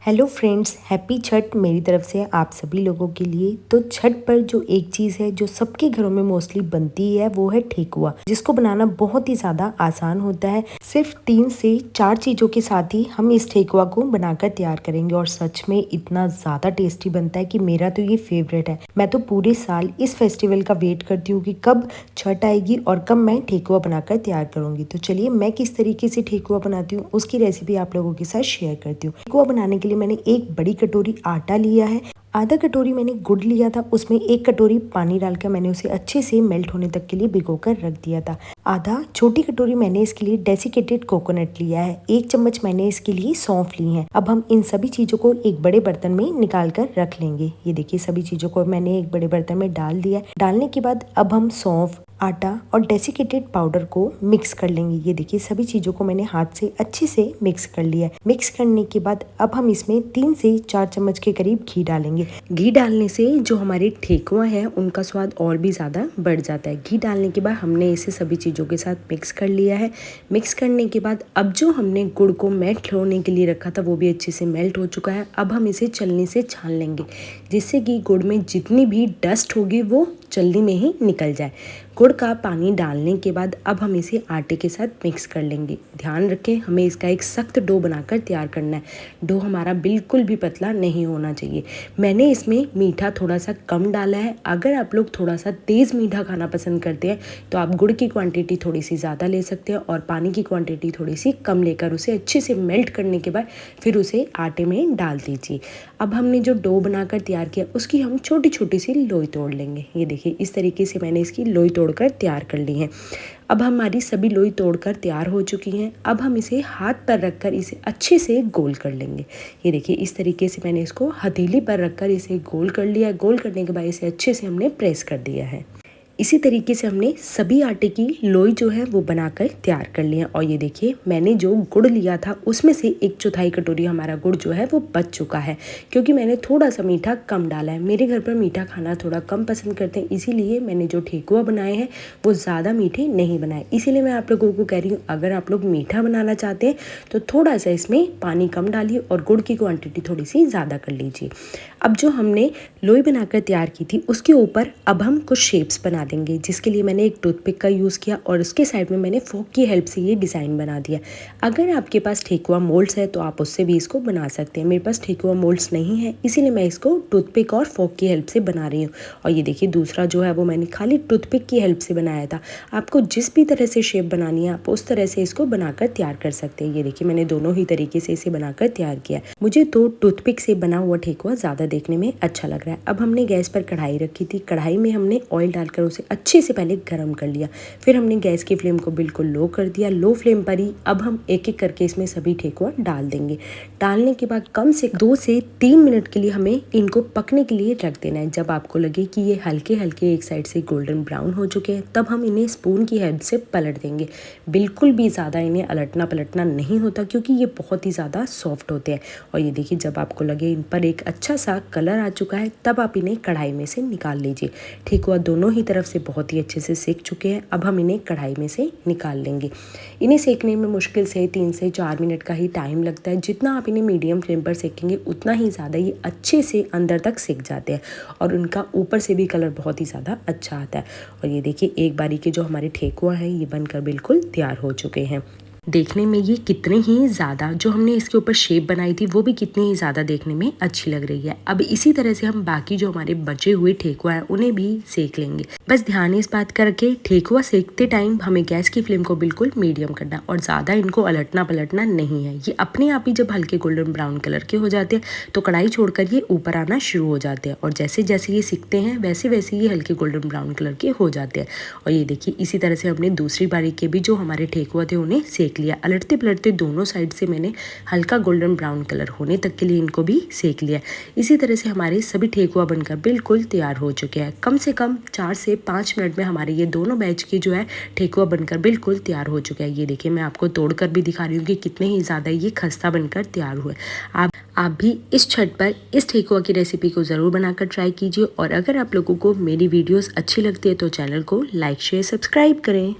Hello friends, happy Chhath मेरी तरफ से आप सभी लोगों के लिए। तो छठ पर जो एक चीज़ है जो सबके घरों में मोस्टली बनती है वो है ठेकुआ, जिसको बनाना बहुत ही ज़्यादा आसान होता है। सिर्फ 3 से 4 चीज़ों के साथ ही हम इस ठेकुआ को बनाकर तैयार करेंगे और सच में इतना ज़्यादा टेस्टी बनता है कि मेरा तो ये फेवरेट है। मैं तो पूरे साल इस फेस्टिवल का वेट करती हूँ कि कब छठ आएगी और कब मैं ठेकुआ बनाकर तैयार करूँगी। तो चलिए मैं किस तरीके से ठेकुआ बनाती हूँ उसकी रेसिपी आप लोगों के साथ शेयर करती हूँ। ठेकुआ बनाने के लिए मैंने एक बड़ी कटोरी आटा लिया है, आधा कटोरी मैंने गुड़ लिया था, उसमें 1 कटोरी पानी डालकर मैंने उसे अच्छे से मेल्ट होने तक के लिए भिगोकर रख दिया था। आधा छोटी कटोरी मैंने इसके लिए डेसिकेटेड कोकोनट लिया है, 1 चम्मच मैंने इसके लिए सौंफ ली है। अब हम इन सभी चीज़ों को एक बड़े बर्तन में निकाल कर रख लेंगे। ये देखिए सभी चीज़ों को मैंने एक बड़े बर्तन में डाल दिया। डालने के बाद अब हम सौंफ, आटा और डेसिकेटेड पाउडर को मिक्स कर लेंगे। ये देखिए सभी चीज़ों को मैंने हाथ से अच्छे से मिक्स कर लिया है। मिक्स करने के बाद अब हम इसमें 3 से 4 चम्मच के करीब घी डालेंगे। घी डालने से जो हमारे ठेकुआ है उनका स्वाद और भी ज़्यादा बढ़ जाता है। घी डालने के बाद हमने इसे सभी चीज़ों के साथ मिक्स कर लिया है। मिक्स करने के बाद अब जो हमने गुड़ को मेल्ट होने के लिए रखा था वो भी अच्छे से मेल्ट हो चुका है। अब हम इसे छलनी से छान लेंगे, जिससे कि गुड़ में जितनी भी डस्ट होगी वो जल्दी में ही निकल जाए। गुड़ का पानी डालने के बाद अब हम इसे आटे के साथ मिक्स कर लेंगे। ध्यान रखें, हमें इसका एक सख्त डो बनाकर तैयार करना है। डो हमारा बिल्कुल भी पतला नहीं होना चाहिए। मैंने इसमें मीठा थोड़ा सा कम डाला है। अगर आप लोग थोड़ा सा तेज़ मीठा खाना पसंद करते हैं तो आप गुड़ की क्वांटिटी थोड़ी सी ज़्यादा ले सकते हैं और पानी की क्वांटिटी थोड़ी सी कम लेकर उसे अच्छे से मेल्ट करने के बाद फिर उसे आटे में डाल दीजिए। अब हमने जो डो बनाकर तैयार किया उसकी हम छोटी छोटी सी लोई तोड़ लेंगे। ये देखिए इस तरीके से मैंने इसकी लोई तोड़कर तैयार कर ली है। अब हमारी सभी लोई तोड़कर तैयार हो चुकी हैं। अब हम इसे हाथ पर रखकर इसे अच्छे से गोल कर लेंगे। ये देखिए इस तरीके से मैंने इसको हथेली पर रखकर इसे गोल कर लिया। गोल करने के बाद इसे अच्छे से हमने प्रेस कर दिया है। इसी तरीके से हमने सभी आटे की लोई जो है वो बनाकर तैयार कर लिया। और ये देखिए मैंने जो गुड़ लिया था उसमें से 1/4 कटोरी हमारा गुड़ जो है वो बच चुका है, क्योंकि मैंने थोड़ा सा मीठा कम डाला है। मेरे घर पर मीठा खाना थोड़ा कम पसंद करते हैं, इसीलिए मैंने जो ठेकुआ बनाए हैं वो ज़्यादा मीठे नहीं बनाए। इसीलिए मैं आप लोगों को कह रही हूँ, अगर आप लोग मीठा बनाना चाहते हैं तो थोड़ा सा इसमें पानी कम डालिए और गुड़ की क्वान्टिटी थोड़ी सी ज़्यादा कर लीजिए। अब जो हमने लोई बनाकर तैयार की थी उसके ऊपर अब हम कुछ शेप्स बना देंगे, जिसके लिए मैंने एक टूथपिक का यूज़ किया और उसके साइड में मैंने फोक की हेल्प से ये डिज़ाइन बना दिया। अगर आपके पास ठेकुआ मोल्ड्स है तो आप उससे भी इसको बना सकते हैं। मेरे पास ठेकुआ मोल्ड्स नहीं है, इसीलिए मैं इसको टूथपिक और फोक की हेल्प से बना रही हूँ। और ये देखिए दूसरा जो है वो मैंने खाली टूथपिक की हेल्प से बनाया था। आपको जिस भी तरह से शेप बनानी है आप उस तरह से इसको बनाकर तैयार कर सकते हैं। ये देखिए मैंने दोनों ही तरीके से इसे बनाकर तैयार किया। मुझे तो टूथपिक से बना हुआ ठेकुआ ज़्यादा देखने में अच्छा लग रहा है। अब हमने गैस पर कढ़ाई रखी थी। कढ़ाई में हमने ऑयल डालकर उसे अच्छे से पहले गर्म कर लिया। फिर हमने गैस की फ्लेम को बिल्कुल लो कर दिया। लो फ्लेम पर ही अब हम एक एक करके इसमें सभी ठेकुआ डाल देंगे। डालने के बाद कम से 2 से 3 मिनट के लिए हमें इनको पकने के लिए रख देना है। जब आपको लगे कि ये हल्के हल्के एक साइड से गोल्डन ब्राउन हो चुके हैं तब हम इन्हें स्पून की हेल्प से पलट देंगे। बिल्कुल भी ज़्यादा इन्हें अलटना पलटना नहीं होता, क्योंकि ये बहुत ही ज़्यादा सॉफ्ट होते हैं। और ये देखिए जब आपको लगे इन पर एक अच्छा सा कलर आ चुका है तब आप इन्हें कढ़ाई में से निकाल लीजिए। ठेकुआ दोनों ही तरफ से बहुत ही अच्छे से सेक चुके हैं। अब हम इन्हें कढ़ाई में से निकाल लेंगे। इन्हें सेकने में मुश्किल से 3 से 4 मिनट का ही टाइम लगता है। जितना आप इन्हें मीडियम फ्लेम पर सेकेंगे उतना ही ज़्यादा ये अच्छे से अंदर तक सेक जाते हैं और उनका ऊपर से भी कलर बहुत ही ज़्यादा अच्छा आता है। और ये देखिए एक बारी के जो हमारे ठेकुआ है ये बनकर बिल्कुल तैयार हो चुके हैं। देखने में ये कितने ही ज़्यादा, जो हमने इसके ऊपर शेप बनाई थी वो भी कितनी ही ज़्यादा देखने में अच्छी लग रही है। अब इसी तरह से हम बाकी जो हमारे बचे हुए ठेकुआ हैं उन्हें भी सेक लेंगे। बस ध्यान इस बात का रखें, ठेकुआ सेकते टाइम हमें गैस की फ्लेम को बिल्कुल मीडियम करना और ज़्यादा इनको अलटना पलटना नहीं है। ये अपने आप ही जब हल्के गोल्डन ब्राउन कलर के हो जाते हैं तो कढ़ाई छोड़कर ये ऊपर आना शुरू हो जाते हैं और जैसे जैसे ये सिकते हैं वैसे वैसे ये हल्के गोल्डन ब्राउन कलर के हो जाते हैं। और ये देखिए इसी तरह से हमने दूसरी बारी के भी जो हमारे ठेकुआ थे उन्हें सेक लिया। अलटते पलटते दोनों साइड से मैंने हल्का गोल्डन ब्राउन कलर होने तक के लिए इनको भी सेक लिया। इसी तरह से हमारे सभी ठेकुआ बनकर बिल्कुल तैयार हो चुके हैं। कम से कम 4 से 5 मिनट में हमारे ये दोनों बैच के जो है ठेकुआ बनकर बिल्कुल तैयार हो चुके हैं। ये देखिए मैं आपको तोड़कर भी दिखा रही हूँ कि कितने ही ज़्यादा ये खस्ता बनकर तैयार हुए। आप भी इस छठ पर इस ठेकुआ की रेसिपी को ज़रूर बनाकर ट्राई कीजिए। और अगर आप लोगों को मेरी वीडियोस अच्छी लगती है तो चैनल को लाइक शेयर सब्सक्राइब करें।